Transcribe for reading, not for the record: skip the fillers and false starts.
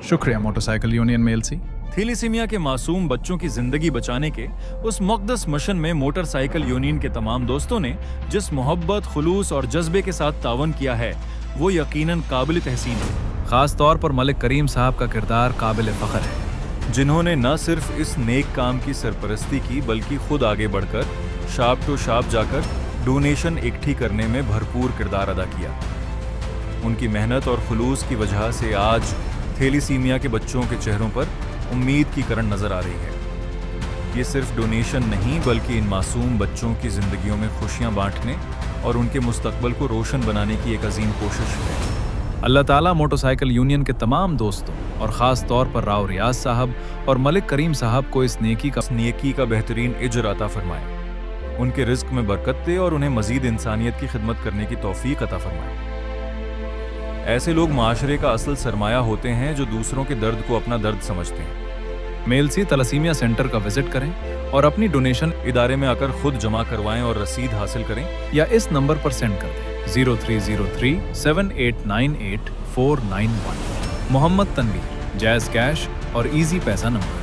शुक्रिया motorcycle union Mailsi. Thalassaemia के मासूम बच्चों की जिंदगी बचाने के उस मुक़द्दस मिशन में मोटरसाइकिल यूनियन के तमाम दोस्तों ने जिस मोहब्बत, खुलूस और जज्बे के साथ तावन किया है वो यकीनन काबिल तहसीन है। खास तौर पर मलिक करीम साहब का किरदार काबिल फ़ख्र है, जिन्होंने न सिर्फ इस नेक काम की सरपरस्ती की बल्कि खुद आगे बढ़कर शाप टू शाप जाकर डोनेशन इकट्ठी करने में भरपूर किरदार अदा किया। उनकी मेहनत और खुलूस की वजह से आज थैलेसीमिया के बच्चों के चेहरों पर उम्मीद की किरण नजर आ रही है। ये सिर्फ डोनेशन नहीं बल्कि इन मासूम बच्चों की जिंदगियों में खुशियां बांटने और उनके मुस्तकबल को रोशन बनाने की एक अजीम कोशिश है। अल्लाह ताला मोटरसाइकिल यूनियन के तमाम दोस्तों और ख़ास तौर पर राव रियाज साहब और मलिक करीम साहब को इस नेकी का बेहतरीन इज्र अता फरमाए, उनके रिज्क में बरकत दे और उन्हें मजीद इंसानियत की खिदमत करने की तौफीक अता फरमाए। ऐसे लोग माशरे का असल सरमाया होते हैं जो दूसरों के दर्द को अपना दर्द समझते हैं। मेलसी तलसीमिया सेंटर का विजिट करें और अपनी डोनेशन इदारे में आकर खुद जमा करवाएं और रसीद हासिल करें या इस नंबर पर सेंड कर दें 0303-7898-491। मोहम्मद तनवीर, जैज़ कैश और इजी पैसा नंबर।